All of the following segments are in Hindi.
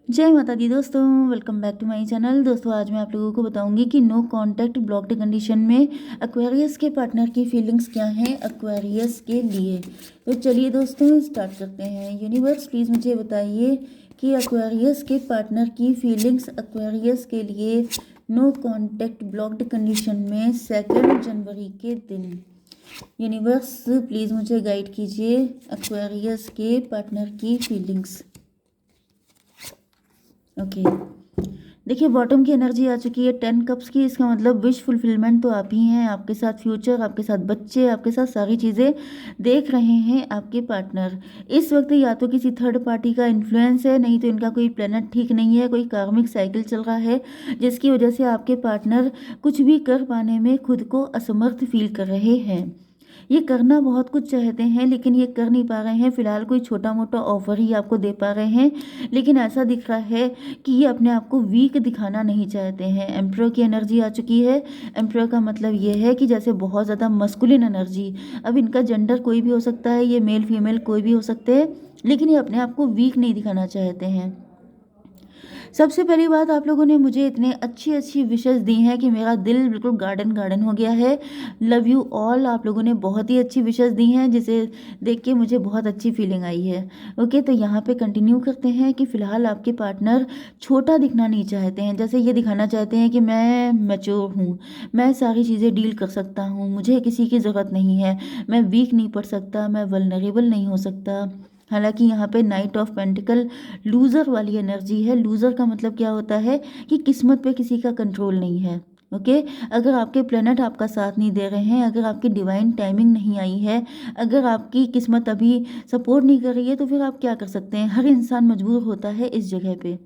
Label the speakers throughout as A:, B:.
A: जय माता दी दोस्तों, welcome back to my channel. दोस्तों आज मैं आप लोगों को बताऊंगी कि नो कांटेक्ट ब्लॉक्ड कंडीशन में एक्वेरियस के पार्टनर की फीलिंग्स क्या हैं एक्वेरियस के लिए। तो चलिए दोस्तों स्टार्ट करते हैं। यूनिवर्स प्लीज़ मुझे बताइए कि एक्वेरियस के पार्टनर की फीलिंग्स एक्वेरियस के लिए नो कांटेक्ट ब्लॉक्ड कंडीशन में 2 जनवरी के दिन। यूनिवर्स प्लीज़ मुझे गाइड कीजिए एक्वेरियस के पार्टनर की फीलिंग्स। ओके देखिए, बॉटम की एनर्जी आ चुकी है 10 कप्स की। इसका मतलब विश फुलफिलमेंट तो आप ही हैं, आपके साथ फ्यूचर, आपके साथ बच्चे, आपके साथ सारी चीज़ें देख रहे हैं आपके पार्टनर। इस वक्त या तो किसी थर्ड पार्टी का इन्फ्लुएंस है, नहीं तो इनका कोई प्लेनेट ठीक नहीं है, कोई कार्मिक साइकिल चल रहा है जिसकी वजह से आपके पार्टनर कुछ भी कर पाने में खुद को असमर्थ फील कर रहे हैं। ये करना बहुत कुछ चाहते हैं लेकिन ये कर नहीं पा रहे हैं। फिलहाल कोई छोटा मोटा ऑफर ही आपको दे पा रहे हैं, लेकिन ऐसा दिख रहा है कि ये अपने आप को वीक दिखाना नहीं चाहते हैं। एम्परर की एनर्जी आ चुकी है। एम्परर का मतलब ये है कि जैसे बहुत ज़्यादा मस्कुलिन एनर्जी। अब इनका जेंडर कोई भी हो सकता है, ये मेल फीमेल कोई भी हो सकते हैं, लेकिन ये अपने आप को वीक नहीं दिखाना चाहते हैं। सबसे पहली बात, आप लोगों ने मुझे इतने अच्छी अच्छी विशेस दी हैं कि मेरा दिल बिल्कुल गार्डन गार्डन हो गया है। Love you all. आप लोगों ने बहुत ही अच्छी विशेस दी हैं जिसे देख के मुझे बहुत अच्छी फीलिंग आई है। ओके, तो यहाँ पे कंटिन्यू करते हैं कि फ़िलहाल आपके पार्टनर छोटा दिखना नहीं चाहते हैं। जैसे ये दिखाना चाहते हैं कि मैं मैच्योर हूँ, मैं सारी चीज़ें डील कर सकता हूँ, मुझे किसी की ज़रूरत नहीं है, मैं वीक नहीं पड़ सकता, मैं वल्नरेबल नहीं हो सकता। हालांकि यहाँ पे नाइट ऑफ पेंटिकल लूज़र वाली एनर्जी है। लूज़र का मतलब क्या होता है कि किस्मत पे किसी का कंट्रोल नहीं है। ओके, अगर आपके प्लेनेट आपका साथ नहीं दे रहे हैं, अगर आपकी डिवाइन टाइमिंग नहीं आई है, अगर आपकी किस्मत अभी सपोर्ट नहीं कर रही है, तो फिर आप क्या कर सकते हैं। हर इंसान मजबूर होता है इस जगह पे।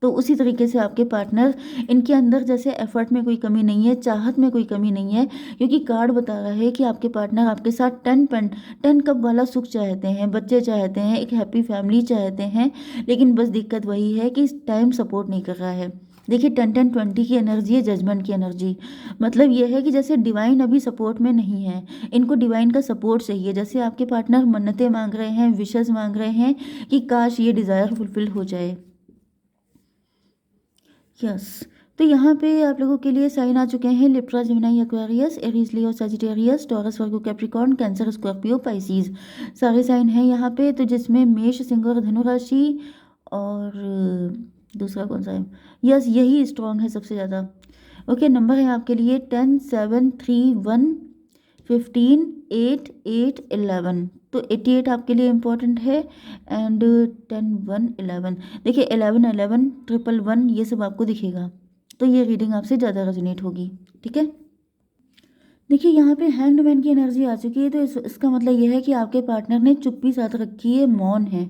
A: तो उसी तरीके से आपके पार्टनर, इनके अंदर जैसे एफर्ट में कोई कमी नहीं है, चाहत में कोई कमी नहीं है, क्योंकि कार्ड बता रहा है कि आपके पार्टनर आपके साथ 10 कप वाला सुख चाहते हैं, बच्चे चाहते हैं, एक हैप्पी फैमिली चाहते हैं। लेकिन बस दिक्कत वही है कि इस टाइम सपोर्ट नहीं कर रहा है। देखिए 10-10-20 की एनर्जी है, जजमेंट की एनर्जी। मतलब ये है कि जैसे डिवाइन अभी सपोर्ट में नहीं है, इनको डिवाइन का सपोर्ट चाहिए। जैसे आपके पार्टनर मन्नतें मांग रहे हैं, विशेस मांग रहे हैं कि काश ये डिज़ायर फुलफिल हो जाए। यस, तो यहाँ पे आप लोगों के लिए साइन आ चुके हैं लिब्रा, जेमिनी, एक्वेरियस, एरीज, लियो, सजिटेरियस, टॉरस, वर्गो, कैप्रिकॉर्न, कैंसर, स्कॉर्पियो, पाइसीज। सारे साइन हैं यहाँ पे। तो जिसमें मेष, सिंह और धनु राशि और दूसरा कौन सा है, यस यही स्ट्रॉन्ग है सबसे ज़्यादा। ओके, नंबर है आपके लिए 10, 7, 3, 1, 15, 8, 8, 11। तो 88 आपके लिए इम्पोर्टेंट है। एंड 10, 1, 11। देखिए 11, 11, 111 ये सब आपको दिखेगा, तो ये रीडिंग आपसे ज़्यादा रेजोनेट होगी। ठीक है, देखिए यहाँ पे हैंग्ड मैन की एनर्जी आ चुकी है। तो इसका मतलब यह है कि आपके पार्टनर ने चुप्पी साध रखी है, मौन है,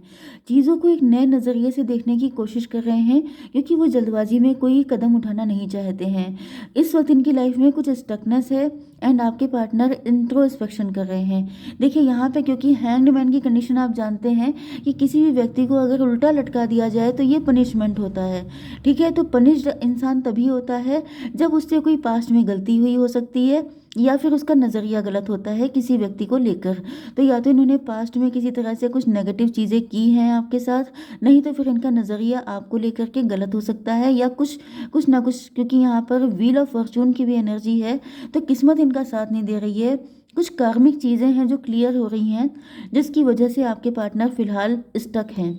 A: चीज़ों को एक नए नज़रिए से देखने की कोशिश कर रहे हैं, क्योंकि वो जल्दबाजी में कोई कदम उठाना नहीं चाहते हैं। इस वक्त इनकी लाइफ में कुछ स्टकनेस है एंड आपके पार्टनर इंट्रोस्पेक्शन कर रहे हैं। देखिए यहाँ पे क्योंकि हैंग्ड मैन की कंडीशन आप जानते हैं कि किसी भी व्यक्ति को अगर उल्टा लटका दिया जाए तो ये पनिशमेंट होता है। ठीक है, तो पनिश्ड इंसान तभी होता है जब उससे कोई पास्ट में गलती हुई हो सकती है, या फिर उसका नज़रिया गलत होता है किसी व्यक्ति को लेकर। तो या तो इन्होंने पास्ट में किसी तरह से कुछ नेगेटिव चीज़ें की हैं आपके साथ, नहीं तो फिर इनका नज़रिया आपको लेकर के गलत हो सकता है, या कुछ कुछ ना कुछ, क्योंकि यहाँ पर व्हील ऑफ फॉर्चून की भी एनर्जी है। तो किस्मत इनका साथ नहीं दे रही है। कुछ कार्मिक चीज़ें हैं जो क्लियर हो रही हैं, जिसकी वजह से आपके पार्टनर फिलहाल स्टक हैं।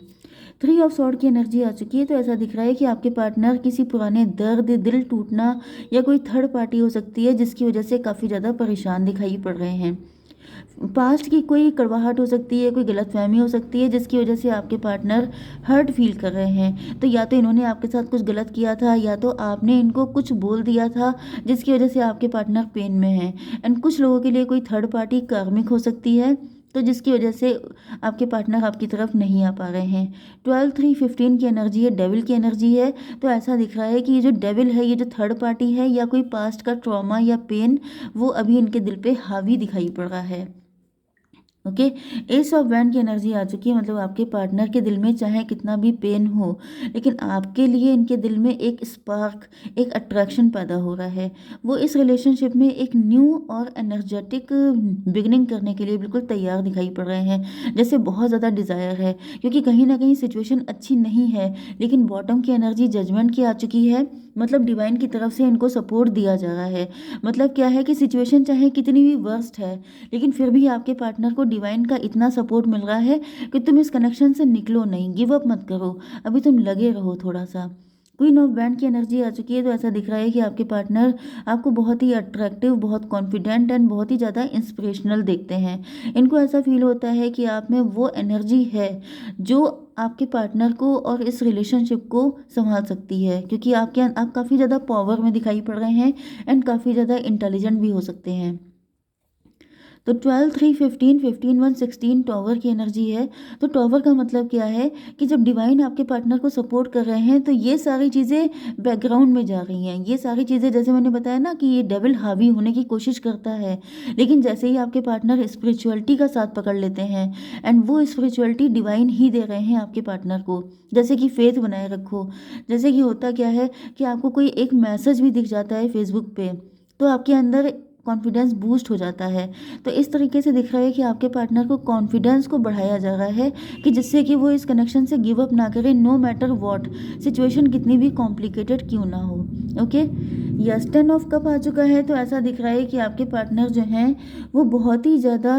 A: 3 ऑफ सॉर्ड की एनर्जी आ चुकी है। तो ऐसा दिख रहा है कि आपके पार्टनर किसी पुराने दर्द, दिल टूटना, या कोई थर्ड पार्टी हो सकती है जिसकी वजह से काफ़ी ज़्यादा परेशान दिखाई पड़ रहे हैं। पास्ट की कोई कड़वाहट हो सकती है, कोई गलतफहमी हो सकती है जिसकी वजह से आपके पार्टनर हर्ट फील कर रहे हैं। तो या तो इन्होंने आपके साथ कुछ गलत किया था, या तो आपने इनको कुछ बोल दिया था जिसकी वजह से आपके पार्टनर पेन में है। एंड कुछ लोगों के लिए कोई थर्ड पार्टी कार्मिक हो सकती है, तो जिसकी वजह से आपके पार्टनर आपकी तरफ नहीं आ पा रहे हैं। 12, 3, 15 की एनर्जी है, डेविल की एनर्जी है। तो ऐसा दिख रहा है कि ये जो डेविल है, ये जो थर्ड पार्टी है, या कोई पास्ट का ट्रॉमा या पेन, वो अभी इनके दिल पे हावी दिखाई पड़ रहा है। ओके। एस ऑफ वैंड की एनर्जी आ चुकी है, मतलब आपके पार्टनर के दिल में चाहे कितना भी पेन हो, लेकिन आपके लिए इनके दिल में एक स्पार्क, एक अट्रैक्शन पैदा हो रहा है। वो इस रिलेशनशिप में एक न्यू और एनर्जेटिक बिगनिंग करने के लिए बिल्कुल तैयार दिखाई पड़ रहे हैं, जैसे बहुत ज़्यादा डिज़ायर है, क्योंकि कहीं ना कहीं सिचुएशन अच्छी नहीं है, लेकिन बॉटम की एनर्जी जजमेंट की आ चुकी है, मतलब डिवाइन की तरफ से इनको सपोर्ट दिया जा रहा है। मतलब क्या है कि सिचुएशन चाहे कितनी भी वर्स्ट है, लेकिन फिर भी आपके पार्टनर को डिवाइन का इतना सपोर्ट मिल रहा है कि तुम इस कनेक्शन से निकलो नहीं, गिव अप मत करो, अभी तुम लगे रहो थोड़ा सा। क्वीन ऑफ बैंड की एनर्जी आ चुकी है, तो ऐसा दिख रहा है कि आपके पार्टनर आपको बहुत ही अट्रैक्टिव, बहुत कॉन्फिडेंट एंड बहुत ही ज़्यादा इंस्पिरेशनल देखते हैं। इनको ऐसा फील होता है कि आप में वो एनर्जी है जो आपके पार्टनर को और इस रिलेशनशिप को संभाल सकती है, क्योंकि आप काफ़ी ज़्यादा पावर में दिखाई पड़ रहे हैं एंड काफ़ी ज़्यादा इंटेलिजेंट भी हो सकते हैं। तो 12 3 15 15 1 16 टॉवर की एनर्जी है। तो टॉवर का मतलब क्या है कि जब डिवाइन आपके पार्टनर को सपोर्ट कर रहे हैं, तो ये सारी चीज़ें बैकग्राउंड में जा रही हैं। ये सारी चीज़ें, जैसे मैंने बताया ना कि ये डेविल हावी होने की कोशिश करता है, लेकिन जैसे ही आपके पार्टनर स्पिरिचुअलिटी का साथ पकड़ लेते हैं, एंड वो स्पिरिचुअलिटी डिवाइन ही दे रहे हैं आपके पार्टनर को, जैसे कि फेथ बनाए रखो। जैसे कि होता क्या है कि आपको कोई एक मैसेज भी दिख जाता है फेसबुक पे, तो आपके अंदर कॉन्फिडेंस बूस्ट हो जाता है। तो इस तरीके से दिख रहा है कि आपके पार्टनर को कॉन्फिडेंस को बढ़ाया जा रहा है, कि जिससे कि वो इस कनेक्शन से गिव अप ना करे, नो मैटर व्हाट सिचुएशन कितनी भी कॉम्प्लिकेटेड क्यों ना हो। ओके। यस, 10 ऑफ कप आ चुका है, तो ऐसा दिख रहा है कि आपके पार्टनर जो हैं वो बहुत ही ज़्यादा,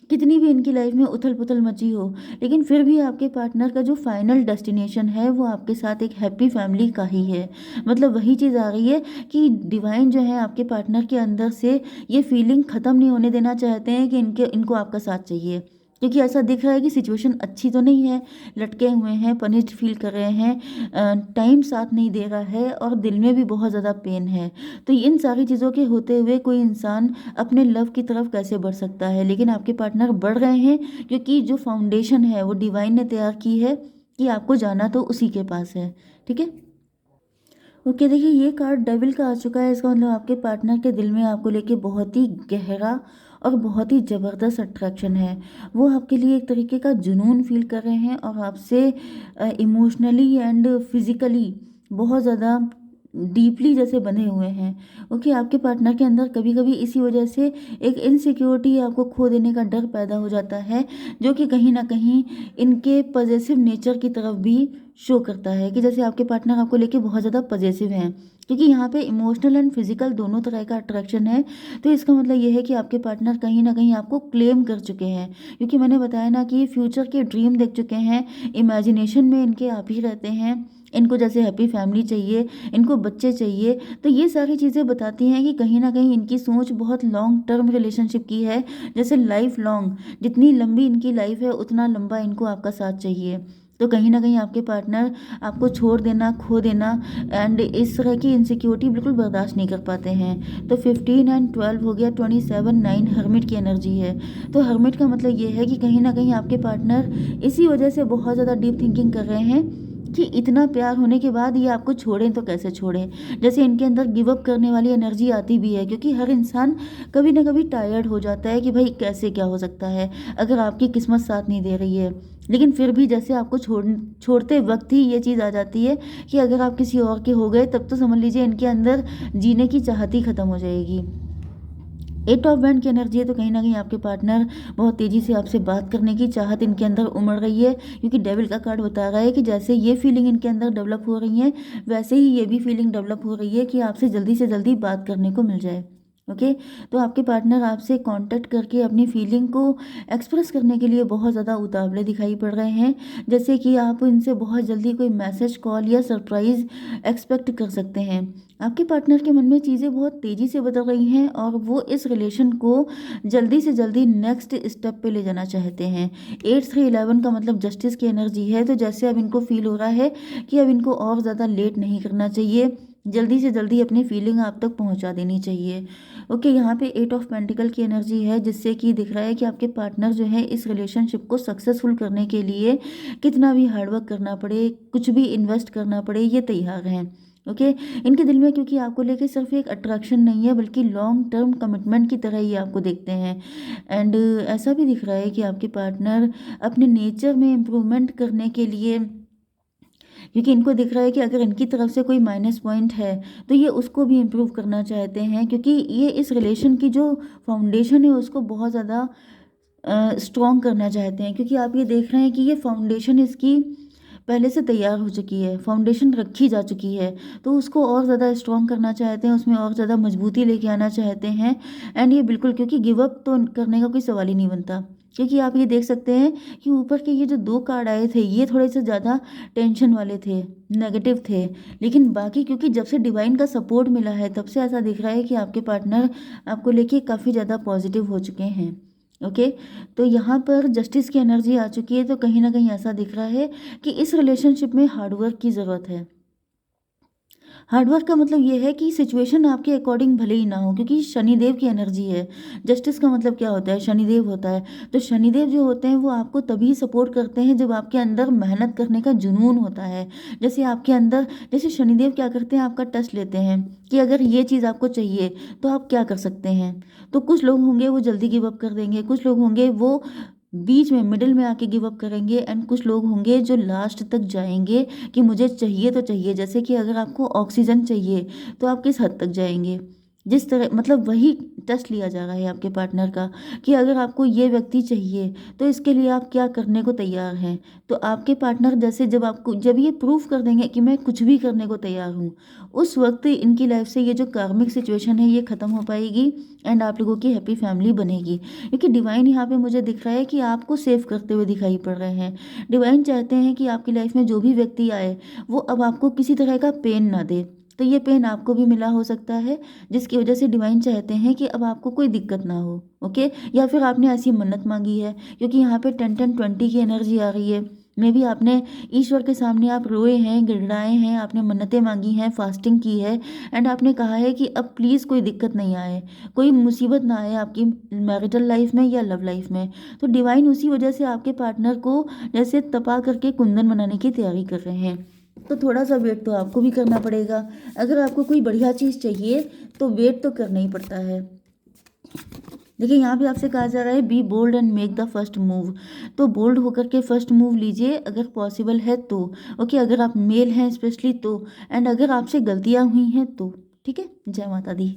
A: कितनी भी इनकी लाइफ में उथल पुथल मची हो, लेकिन फिर भी आपके पार्टनर का जो फाइनल डेस्टिनेशन है वो आपके साथ एक हैप्पी फैमिली का ही है। मतलब वही चीज़ आ रही है कि डिवाइन जो है आपके पार्टनर के अंदर से ये फीलिंग ख़त्म नहीं होने देना चाहते हैं कि इनको आपका साथ चाहिए, क्योंकि ऐसा दिख रहा है कि सिचुएशन अच्छी तो नहीं है, लटके हुए हैं, पनिश्ड फील कर रहे हैं, टाइम साथ नहीं दे रहा है और दिल में भी बहुत ज़्यादा पेन है। तो इन सारी चीज़ों के होते हुए कोई इंसान अपने लव की तरफ कैसे बढ़ सकता है, लेकिन आपके पार्टनर बढ़ रहे हैं, क्योंकि जो फाउंडेशन है वो डिवाइन ने तैयार की है कि आपको जाना तो उसी के पास है। ठीक है। ओके, देखिए ये कार्ड डेविल का आ चुका है। इसका मतलब आपके पार्टनर के दिल में आपको लेके बहुत ही गहरा और बहुत ही ज़बरदस्त अट्रैक्शन है। वो आपके लिए एक तरीके का जुनून फील कर रहे हैं और आपसे इमोशनली एंड फिजिकली बहुत ज़्यादा डीपली जैसे बंधे हुए हैं। ओके, आपके पार्टनर के अंदर कभी कभी इसी वजह से एक इनसिक्योरिटी, आपको खो देने का डर पैदा हो जाता है, जो कि कहीं ना कहीं इनके पजेसिव नेचर की तरफ भी शो करता है, कि जैसे आपके पार्टनर आपको लेके बहुत ज़्यादा पजेसिव हैं, क्योंकि यहाँ पे इमोशनल एंड फिजिकल दोनों तरह का अट्रैक्शन है। तो इसका मतलब ये है कि आपके पार्टनर कहीं ना कहीं आपको क्लेम कर चुके हैं, क्योंकि मैंने बताया ना कि ये फ्यूचर के ड्रीम देख चुके हैं, इमेजिनेशन में इनके आप ही रहते हैं, इनको जैसे हैप्पी फैमिली चाहिए, इनको बच्चे चाहिए। तो ये सारी चीज़ें बताती हैं कि कहीं ना कहीं इनकी सोच बहुत लॉन्ग टर्म रिलेशनशिप की है, जैसे लाइफ लॉन्ग, जितनी लंबी इनकी लाइफ है उतना लंबा इनको आपका साथ चाहिए। तो कहीं ना कहीं आपके पार्टनर आपको छोड़ देना, खो देना एंड इस तरह की इनसिक्योरिटी बिल्कुल बर्दाश्त नहीं कर पाते हैं। तो 15 एंड 12 हो गया, 27 9 हर्मिट की एनर्जी है। तो हर्मिट का मतलब ये है कि कहीं ना कहीं आपके पार्टनर इसी वजह से बहुत ज़्यादा डीप थिंकिंग कर रहे हैं कि इतना प्यार होने के बाद ये आपको छोड़ें तो कैसे छोड़ें। जैसे इनके अंदर गिव अप करने वाली एनर्जी आती भी है, क्योंकि हर इंसान कभी ना कभी टायर्ड हो जाता है कि भाई कैसे क्या हो सकता है अगर आपकी किस्मत साथ नहीं दे रही है। लेकिन फिर भी जैसे आपको छोड़ते वक्त ही ये चीज़ आ जाती है कि अगर आप किसी और के हो गए, तब तो समझ लीजिए इनके अंदर जीने की चाहत ही ख़त्म हो जाएगी। 8 ऑफ वैंड की एनर्जी है, तो कहीं ना कहीं आपके पार्टनर बहुत तेज़ी से आपसे बात करने की चाहत इनके अंदर उमड़ रही है, क्योंकि डेविल का कार्ड बता रहा है कि जैसे ये फीलिंग इनके अंदर डेवलप हो रही है, वैसे ही ये भी फीलिंग डेवलप हो रही है कि आपसे जल्दी से जल्दी बात करने को मिल जाए। ओके। तो आपके पार्टनर आपसे कांटेक्ट करके अपनी फीलिंग को एक्सप्रेस करने के लिए बहुत ज़्यादा उतावले दिखाई पड़ रहे हैं, जैसे कि आप इनसे बहुत जल्दी कोई मैसेज, कॉल या सरप्राइज़ एक्सपेक्ट कर सकते हैं। आपके पार्टनर के मन में चीज़ें बहुत तेज़ी से बदल रही हैं और वो इस रिलेशन को जल्दी से जल्दी नेक्स्ट स्टेप पे ले जाना चाहते हैं। 8 3 11 का मतलब जस्टिस की एनर्जी है, तो जैसे अब इनको फील हो रहा है कि अब इनको और ज़्यादा लेट नहीं करना चाहिए, जल्दी से जल्दी अपनी फीलिंग आप तक पहुंचा देनी चाहिए। ओके, यहाँ पे 8 ऑफ पेंटिकल की एनर्जी है, जिससे कि दिख रहा है कि आपके पार्टनर जो है इस रिलेशनशिप को सक्सेसफुल करने के लिए कितना भी हार्डवर्क करना पड़े, कुछ भी इन्वेस्ट करना पड़े, ये तैयार हैं। ओके। इनके दिल में क्योंकि आपको लेके सिर्फ एक अट्रैक्शन नहीं है बल्कि लॉन्ग टर्म कमिटमेंट की तरह ही आपको देखते हैं। एंड ऐसा भी दिख रहा है कि आपके पार्टनर अपने नेचर में इम्प्रूवमेंट करने के लिए, क्योंकि इनको दिख रहा है कि अगर इनकी तरफ से कोई माइनस पॉइंट है तो ये उसको भी इम्प्रूव करना चाहते हैं, क्योंकि ये इस रिलेशन की जो फाउंडेशन है उसको बहुत ज़्यादा स्ट्रॉन्ग करना चाहते हैं, क्योंकि आप ये देख रहे हैं कि ये फाउंडेशन इसकी पहले से तैयार हो चुकी है, फाउंडेशन रखी जा चुकी है, तो उसको और ज़्यादा स्ट्रॉन्ग करना चाहते हैं, उसमें और ज़्यादा मजबूती लेके आना चाहते हैं। एंड ये बिल्कुल, क्योंकि गिव अप तो करने का कोई सवाल ही नहीं बनता, क्योंकि आप ये देख सकते हैं कि ऊपर के ये जो 2 कार्ड आए थे ये थोड़े से ज़्यादा टेंशन वाले थे, नेगेटिव थे, लेकिन बाकी क्योंकि जब से डिवाइन का सपोर्ट मिला है तब से ऐसा दिख रहा है कि आपके पार्टनर आपको लेके काफ़ी ज़्यादा पॉजिटिव हो चुके हैं। ओके। तो यहाँ पर जस्टिस की एनर्जी आ चुकी है, तो कहीं ना कहीं ऐसा दिख रहा है कि इस रिलेशनशिप में हार्डवर्क की ज़रूरत है। हार्डवर्क का मतलब ये है कि सिचुएशन आपके अकॉर्डिंग भले ही ना हो, क्योंकि शनिदेव की एनर्जी है। जस्टिस का मतलब क्या होता है, शनिदेव होता है। तो शनिदेव जो होते हैं वो आपको तभी सपोर्ट करते हैं जब आपके अंदर मेहनत करने का जुनून होता है। जैसे आपके अंदर, जैसे शनिदेव क्या करते हैं, आपका टेस्ट लेते हैं कि अगर ये चीज़ आपको चाहिए तो आप क्या कर सकते हैं। तो कुछ लोग होंगे वो जल्दी गिव अप कर देंगे, कुछ लोग होंगे वो बीच में मिडिल में आके गिव अप करेंगे, एंड कुछ लोग होंगे जो लास्ट तक जाएंगे कि मुझे चाहिए तो चाहिए। जैसे कि अगर आपको ऑक्सीजन चाहिए तो आप किस हद तक जाएंगे, जिस तरह, मतलब वही टेस्ट लिया जा रहा है आपके पार्टनर का कि अगर आपको ये व्यक्ति चाहिए तो इसके लिए आप क्या करने को तैयार हैं। तो आपके पार्टनर जैसे जब ये प्रूफ कर देंगे कि मैं कुछ भी करने को तैयार हूँ, उस वक्त इनकी लाइफ से ये जो कार्मिक सिचुएशन है ये ख़त्म हो पाएगी, एंड आप लोगों की हैप्पी फैमिली बनेगी। क्योंकि डिवाइन यहाँ पे मुझे दिख रहा है कि आपको सेव करते हुए दिखाई पड़ रहे हैं। डिवाइन चाहते हैं कि आपकी लाइफ में जो भी व्यक्ति आए वो अब आपको किसी तरह का पेन ना दे। तो ये पेन आपको भी मिला हो सकता है, जिसकी वजह से डिवाइन चाहते हैं कि अब आपको कोई दिक्कत ना हो। ओके। या फिर आपने ऐसी मन्नत मांगी है, क्योंकि यहाँ पे 10-10-20 की एनर्जी आ रही है। मे भी आपने ईश्वर के सामने आप रोए हैं, गिड़गिड़ाए हैं, आपने मन्नतें मांगी हैं, फास्टिंग की है, एंड आपने कहा है कि अब प्लीज़ कोई दिक्कत नहीं आए, कोई मुसीबत ना आए आपकी मैरिटल लाइफ में या लव लाइफ में। तो डिवाइन उसी वजह से आपके पार्टनर को जैसे तपा करके कुंदन बनाने की तैयारी कर रहे हैं। तो थोड़ा सा वेट तो आपको भी करना पड़ेगा। अगर आपको कोई बढ़िया चीज़ चाहिए तो वेट तो करना ही पड़ता है। देखिए यहाँ भी आपसे कहा जा रहा है be bold and make the first move. तो बोल्ड होकर के फर्स्ट मूव लीजिए अगर पॉसिबल है तो। ओके, अगर आप मेल हैं स्पेशली तो, एंड अगर आपसे गलतियाँ हुई हैं तो। ठीक है। जय माता दी।